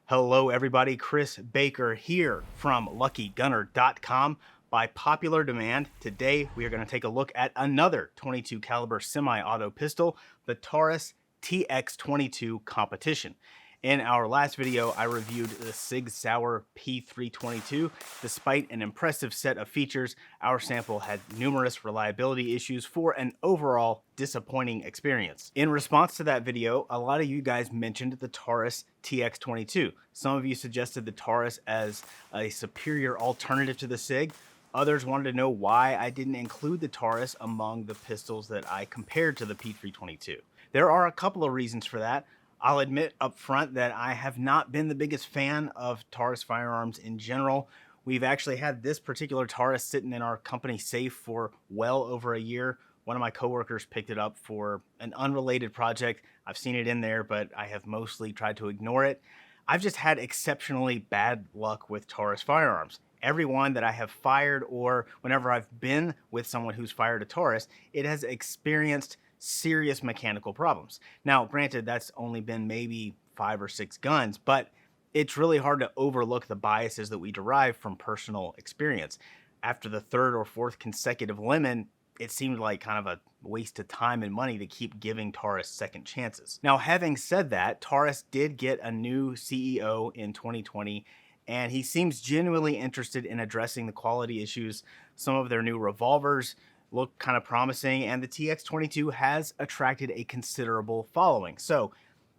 Hello everybody, Chris Baker here from LuckyGunner.com. By popular demand, today we are going to take a look at another 22 caliber semi-auto pistol, the Taurus TX22 Competition. In our last video, I reviewed the Sig P322. Despite an impressive set of features, our sample had numerous reliability issues for an overall disappointing experience. In response to that video, a lot of you guys mentioned the Taurus TX22. Some of you suggested the Taurus as a superior alternative to the Sig. Others wanted to know why I didn't include the Taurus among the pistols that I compared to the P322. There are a couple of reasons for that. I'll admit up front that I have not been the biggest fan of Taurus firearms in general. We've actually had this particular Taurus sitting in our company safe for well over a year. One of my coworkers picked it up for an unrelated project. I've seen it in there, but I have mostly tried to ignore it. I've just had exceptionally bad luck with Taurus firearms. Everyone that I have fired, or whenever I've been with someone who's fired a Taurus, it has experienced serious mechanical problems. Now, granted, that's only been maybe 5 or 6 guns, but it's really hard to overlook the biases that we derive from personal experience. After the 3rd or 4th consecutive lemon, it seemed like kind of a waste of time and money to keep giving Taurus second chances. Now, having said that, Taurus did get a new CEO in 2020, and he seems genuinely interested in addressing the quality issues. Some of their new revolvers look kind of promising, and the TX22 has attracted a considerable following. So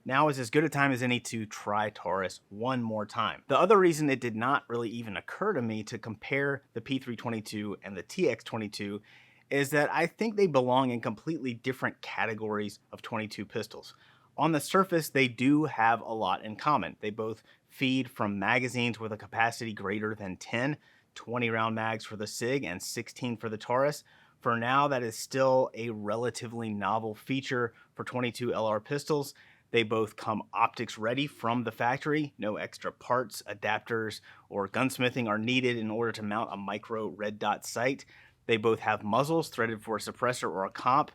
now is as good a time as any to try Taurus one more time. The other reason it did not really even occur to me to compare the P322 and the TX22 is that I think they belong in completely different categories of 22 pistols. On the surface, they do have a lot in common. They both feed from magazines with a capacity greater than 10, 20 round mags for the Sig and 16 for the Taurus. For now, that is still a relatively novel feature for 22 LR pistols. They both come optics ready from the factory. No extra parts, adapters, or gunsmithing are needed in order to mount a micro red dot sight. They both have muzzles threaded for a suppressor or a comp.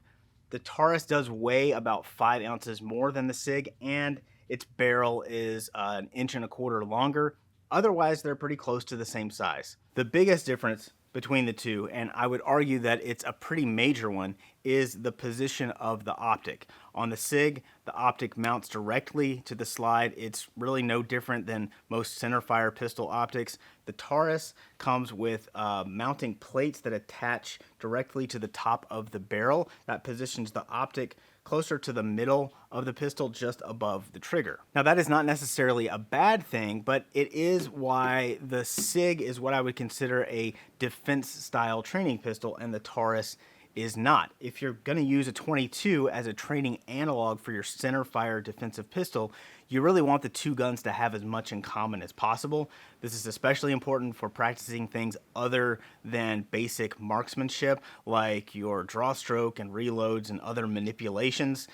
The Taurus does weigh about 5 ounces more than the Sig, and its barrel is 1.25 inches longer. Otherwise, they're pretty close to the same size. The biggest difference between the two, and I would argue that it's a pretty major one, is the position of the optic. On the Sig, the optic mounts directly to the slide. It's really no different than most centerfire pistol optics. The Taurus comes with mounting plates that attach directly to the top of the barrel. That positions the optic closer to the middle of the pistol, just above the trigger. Now, that is not necessarily a bad thing, but it is why the Sig is what I would consider a defense-style training pistol, and the Taurus is not. If you're going to use a 22 as a training analog for your centerfire defensive pistol, you really want the two guns to have as much in common as possible. This is especially important for practicing things other than basic marksmanship, like your draw stroke and reloads and other manipulations.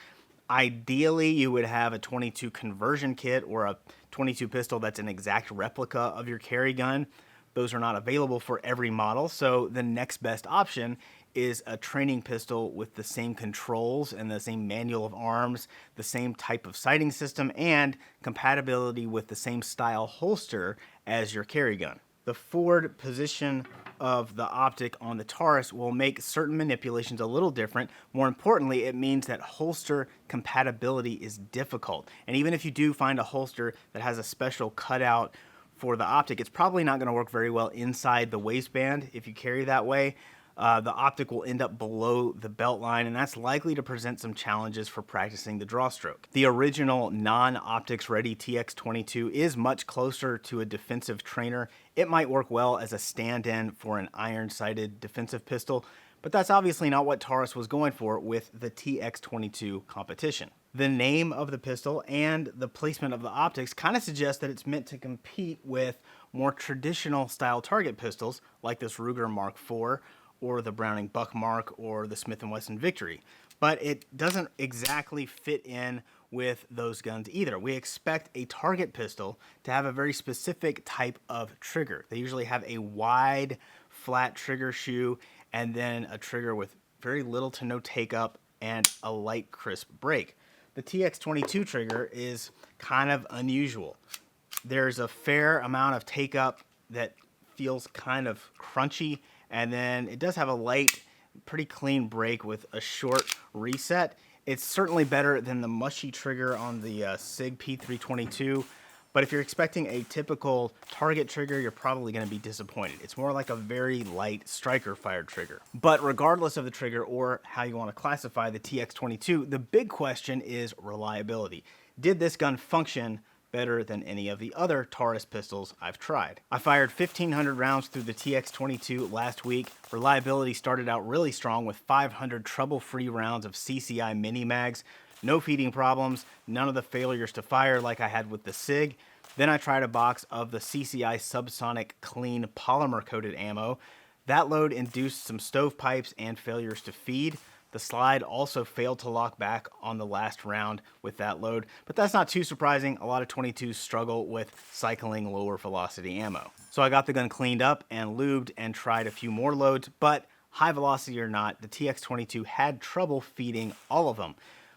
Ideally, you would have a 22 conversion kit or a 22 pistol that's an exact replica of your carry gun. Those are not available for every model, so the next best option is a training pistol with the same controls and the same manual of arms, the same type of sighting system, and compatibility with the same style holster as your carry gun. The forward position of the optic on the Taurus will make certain manipulations a little different. More importantly, it means that holster compatibility is difficult. And even if you do find a holster that has a special cutout for the optic, it's probably not going to work very well inside the waistband if you carry that way. The optic will end up below the belt line, and that's likely to present some challenges for practicing the draw stroke. The original non-optics ready TX22 is much closer to a defensive trainer. It might work well as a stand-in for an iron-sighted defensive pistol, but that's obviously not what Taurus was going for with the TX22 Competition. The name of the pistol and the placement of the optics kind of suggest that it's meant to compete with more traditional style target pistols like this Ruger Mark IV or the Browning Buckmark or the Smith & Wesson Victory. But it doesn't exactly fit in with those guns either. We expect a target pistol to have a very specific type of trigger. They usually have a wide, flat trigger shoe and then a trigger with very little to no take up and a light, crisp break. The TX22 trigger is kind of unusual. There's a fair amount of take up that feels kind of crunchy, and then it does have a light, pretty clean break with a short reset. It's certainly better than the mushy trigger on the Sig P322, but if you're expecting a typical target trigger, you're probably going to be disappointed. It's more like a very light striker fired trigger. But regardless of the trigger or how you want to classify the TX22, the big question is reliability. Did this gun function better than any of the other Taurus pistols I've tried? I fired 1,500 rounds through the TX22 last week. Reliability started out really strong with 500 trouble-free rounds of CCI mini mags. No feeding problems, none of the failures to fire like I had with the Sig. Then I tried a box of the CCI subsonic clean polymer coated ammo. That load induced some stovepipes and failures to feed. The slide also failed to lock back on the last round with that load, but that's not too surprising. A lot of 22s struggle with cycling lower velocity ammo. So I got the gun cleaned up and lubed and tried a few more loads, but high velocity or not, the TX22 had trouble feeding all of them.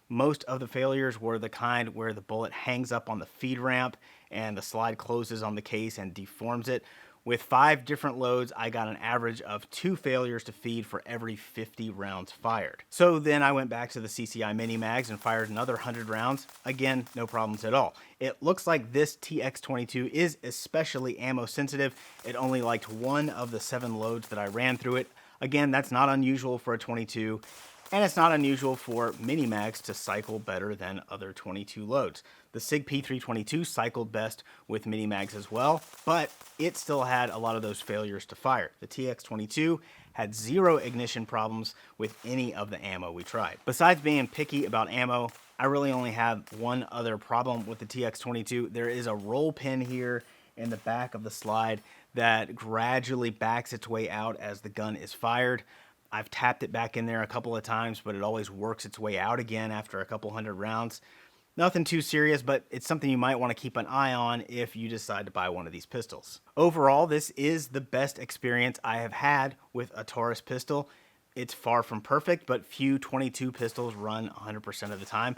Most of the failures were the kind where the bullet hangs up on the feed ramp and the slide closes on the case and deforms it. With 5 different loads, I got an average of 2 failures to feed for every 50 rounds fired. So then I went back to the CCI mini mags and fired another 100 rounds. Again, no problems at all. It looks like this TX22 is especially ammo sensitive. It only liked 1 of the 7 loads that I ran through it. Again, that's not unusual for a 22. And it's not unusual for mini mags to cycle better than other 22 loads. The Sig P322 cycled best with mini mags as well, but it still had a lot of those failures to fire. The TX22 had 0 ignition problems with any of the ammo we tried. Besides being picky about ammo, I really only have one other problem with the TX22. There is a roll pin here in the back of the slide that gradually backs its way out as the gun is fired. I've tapped it back in there a couple of times, but it always works its way out again after a couple hundred rounds. Nothing too serious, but it's something you might want to keep an eye on if you decide to buy one of these pistols. Overall, this is the best experience I have had with a Taurus pistol. It's far from perfect, but few 22 pistols run 100% of the time.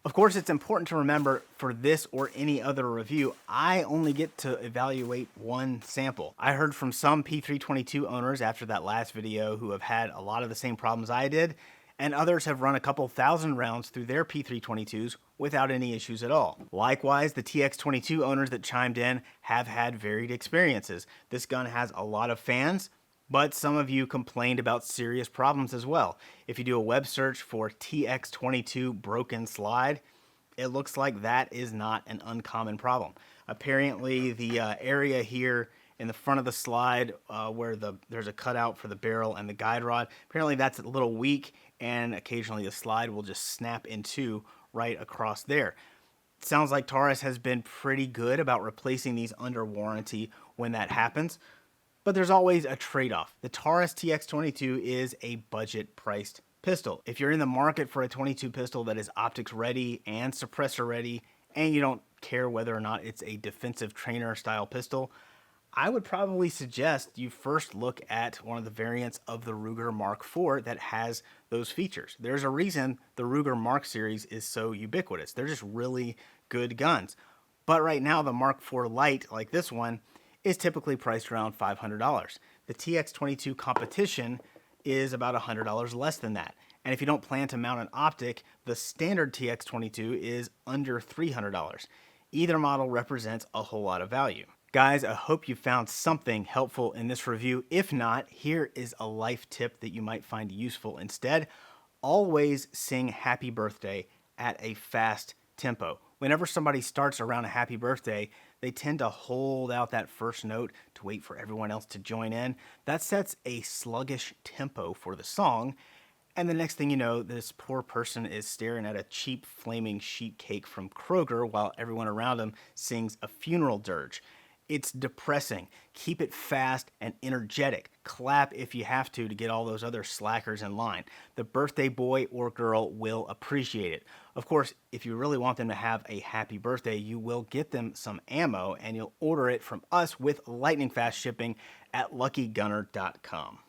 Of course, it's important to remember for this or any other review, I only get to evaluate one sample. I heard from some P322 owners after that last video who have had a lot of the same problems I did, and others have run a couple thousand rounds through their P322s without any issues at all. Likewise, the TX22 owners that chimed in have had varied experiences. This gun has a lot of fans, but some of you complained about serious problems as well. If you do a web search for TX22 broken slide, it looks like that is not an uncommon problem. Apparently, the area here in the front of the slide where there's a cutout for the barrel and the guide rod, apparently that's a little weak, and occasionally the slide will just snap in two right across there. It sounds like Taurus has been pretty good about replacing these under warranty when that happens. But there's always a trade-off. The Taurus TX22 is a budget-priced pistol. If you're in the market for a 22 pistol that is optics ready and suppressor ready, and you don't care whether or not it's a defensive trainer style pistol, I would probably suggest you first look at one of the variants of the Ruger Mark IV that has those features. There's a reason the Ruger Mark series is so ubiquitous. They're just really good guns. But right now, the Mark IV Lite, like this one, is typically priced around $500. The TX22 Competition is about $100 less than that. And if you don't plan to mount an optic, the standard TX22 is under $300. Either model represents a whole lot of value. Guys, I hope you found something helpful in this review. If not, here is a life tip that you might find useful instead. Always sing happy birthday at a fast tempo. Whenever somebody starts around a happy birthday, they tend to hold out that first note to wait for everyone else to join in. That sets a sluggish tempo for the song, and the next thing you know, this poor person is staring at a cheap flaming sheet cake from Kroger while everyone around him sings a funeral dirge. It's depressing. Keep it fast and energetic. Clap if you have to get all those other slackers in line. The birthday boy or girl will appreciate it. Of course, if you really want them to have a happy birthday, you will get them some ammo, and you'll order it from us with lightning fast shipping at luckygunner.com.